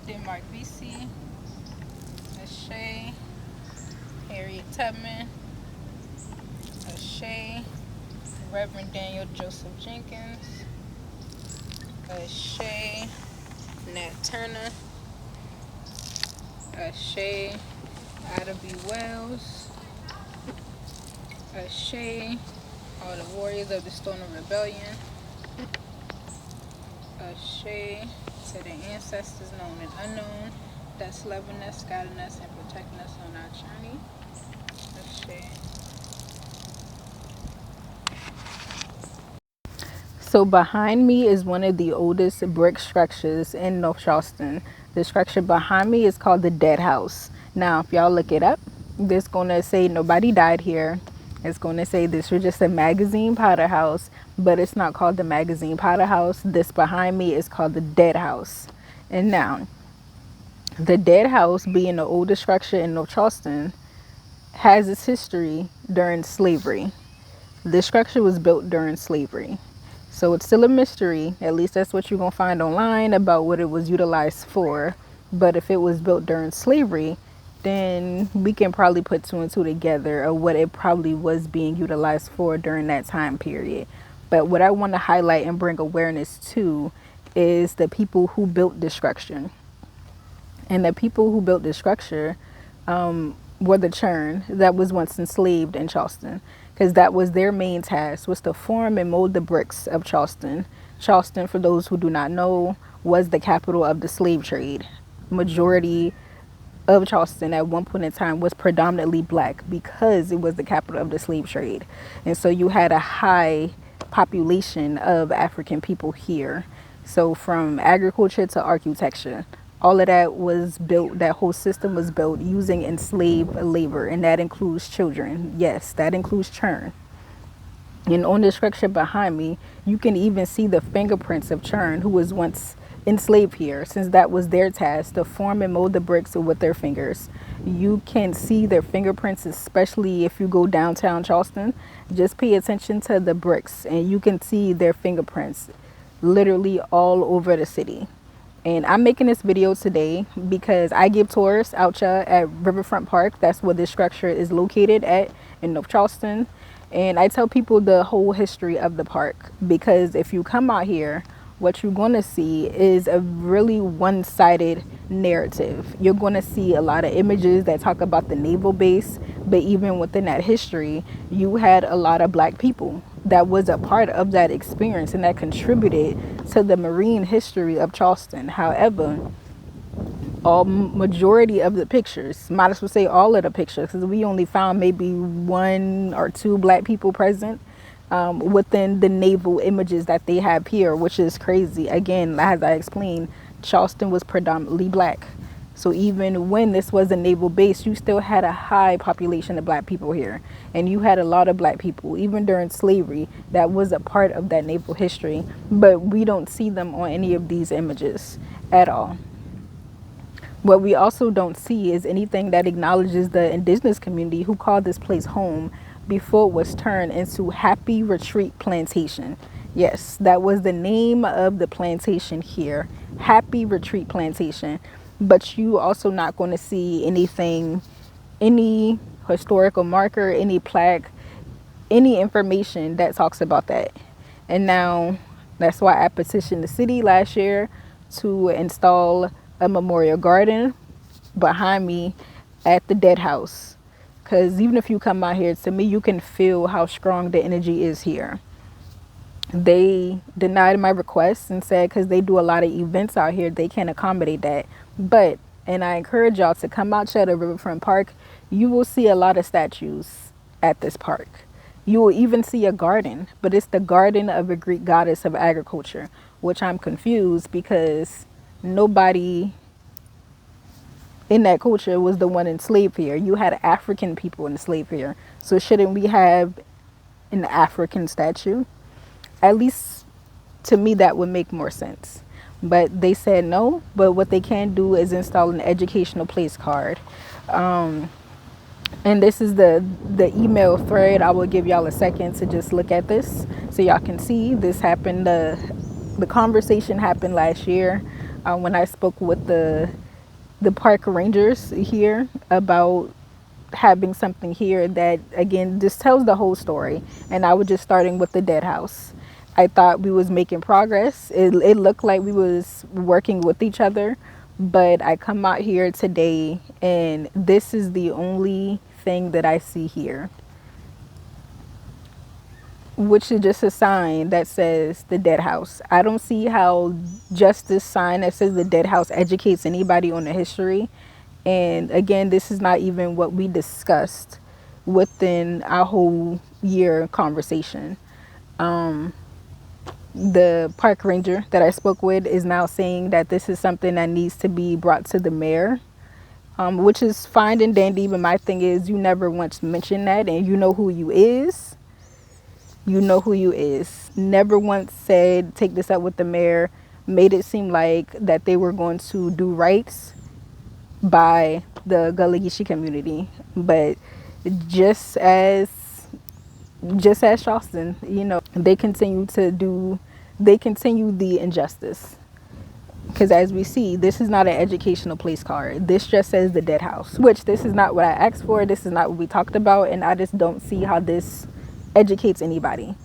Denmark BC, Ashay, Harriet Tubman, Ashay, Reverend Daniel Joseph Jenkins, Ashay, Nat Turner, Ashay, Ida B. Wells, Ashay, all the warriors of the Stone of Rebellion, Ashay to the ancestors known and unknown that's loving us, guiding us, and protecting us on our journey. Ashay. So behind me is one of the oldest brick structures in North Charleston. The structure behind me is called the Dead House. Now, if y'all look it up, it's going to say nobody died here. It's going to say this was just a magazine powder house, but it's not called the magazine powder house. This behind me is called the Dead House. And now, the Dead House, being the oldest structure in North Charleston, has its history during slavery. This structure was built during slavery. So it's still a mystery, at least that's what you're going to find online about what it was utilized for. But if it was built during slavery, then we can probably put two and two together of what it probably was being utilized for during that time period. But what I want to highlight and bring awareness to is the people who built this structure. And the people who built this structure were the churn that was once enslaved in Charleston, because that was their main task, was to form and mold the bricks of Charleston. Charleston, for those who do not know, was the capital of the slave trade. Majority of Charleston at one point in time was predominantly black because it was the capital of the slave trade. And so you had a high population of African people here. So from agriculture to architecture, all of that was built, that whole system was built using enslaved labor, and that includes children. Yes, that includes churn. And on the structure behind me, you can even see the fingerprints of churn who was once enslaved here, since that was their task to form and mold the bricks with their fingers. You can see their fingerprints, especially if you go downtown Charleston. Just pay attention to the bricks and you can see their fingerprints literally all over the city. And I'm making this video today because I give tours out at Riverfront Park. That's where this structure is located at in North Charleston. And I tell people the whole history of the park, because if you come out here, what you're going to see is a really one-sided narrative. You're going to see a lot of images that talk about the naval base, but even within that history, you had a lot of black people that was a part of that experience and that contributed to the marine history of Charleston. However, majority of the pictures, might as well say all of the pictures, because we only found maybe one or two black people present within the naval images that they have here, which is crazy. Again, as I explained, Charleston was predominantly black. So even when this was a naval base, you still had a high population of black people here. And you had a lot of black people, even during slavery, that was a part of that naval history. But we don't see them on any of these images at all. What we also don't see is anything that acknowledges the indigenous community who called this place home before it was turned into Happy Retreat Plantation. Yes, that was the name of the plantation here, Happy Retreat Plantation. But you also not going to see anything, any historical marker, any plaque, any information that talks about that. And now that's why I petitioned the city last year to install a memorial garden behind me at the Dead House. Because even if you come out here, to me, you can feel how strong the energy is here. They denied my request and said because they do a lot of events out here, they can't accommodate that. But, and I encourage y'all to come out to the Riverfront Park. You will see a lot of statues at this park. You will even see a garden, but it's the garden of a Greek goddess of agriculture, which I'm confused because nobody in that culture was the one enslaved here. You had African people enslaved here. So shouldn't we have an African statue? At least to me, that would make more sense. But they said no. But what they can do is install an educational place card. And this is the email thread. I will give y'all a second to just look at this so y'all can see this happened. The conversation happened last year. when I spoke with the park rangers here about having something here that again just tells the whole story. And I was just starting with the dead house. I thought we was making progress. It looked like we was working with each other, but I come out here today and this is the only thing that I see here, which is just a sign that says the dead house. I don't see how just this sign that says the dead house educates anybody on the history. And again, this is not even what we discussed within our whole year conversation. The park ranger that I spoke with is now saying that this is something that needs to be brought to the mayor, which is fine and dandy. But my thing is, you never once mentioned that, and you know who you is. You know who you is. Never once said take this up with the mayor. Made it seem like that they were going to do rights by the Gullah Geechee community, but just as Charleston, they continue the injustice. Because as we see, this is not an educational place card. This just says the dead house, which this is not what I asked for. This is not what we talked about, and I just don't see how this educates anybody.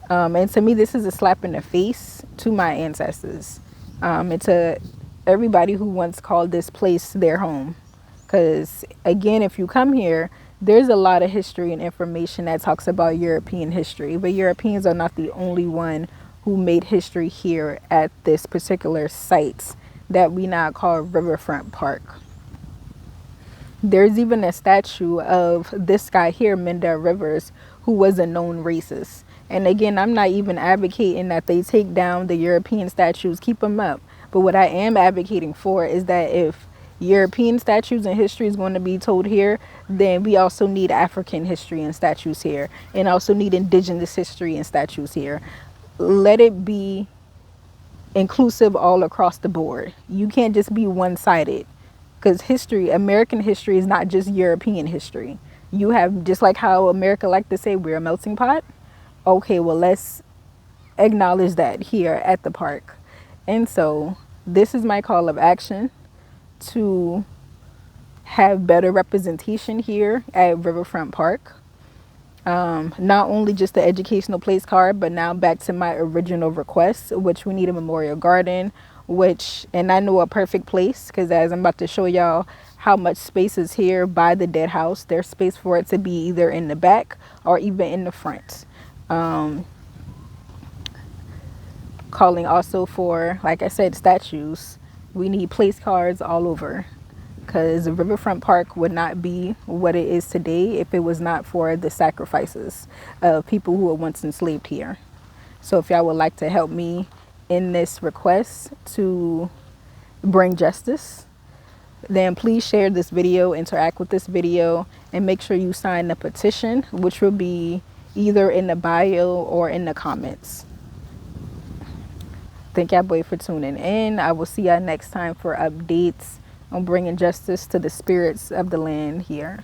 And to me, this is a slap in the face to my ancestors, and to everybody who once called this place their home. Because again, if you come here, there's a lot of history and information that talks about European history, but Europeans are not the only one who made history here at this particular site that we now call Riverfront Park. There's even a statue of this guy here, Mendel Rivers, who was a known racist. And again, I'm not even advocating that they take down the European statues, keep them up. But what I am advocating for is that if European statues and history is going to be told here, then we also need African history and statues here, and also need indigenous history and statues here. Let it be inclusive all across the board. You can't just be one-sided, because history, American history, is not just European history. You have, just like how America like to say we're a melting pot. Okay, well, let's acknowledge that here at the park. And so this is my call of action to have better representation here at Riverfront Park. Not only just the educational place card, but now back to my original request, which we need a memorial garden, and I know a perfect place, because as I'm about to show y'all how much space is here by the dead house, there's space for it to be either in the back or even in the front. Calling also for, like I said, statues. We need place cards all over, because Riverfront Park would not be what it is today if it was not for the sacrifices of people who were once enslaved here. So if y'all would like to help me in this request to bring justice, then please share this video, interact with this video, and make sure you sign the petition, which will be either in the bio or in the comments. Thank y'all boy for tuning in. I will see y'all next time for updates on bringing justice to the spirits of the land here.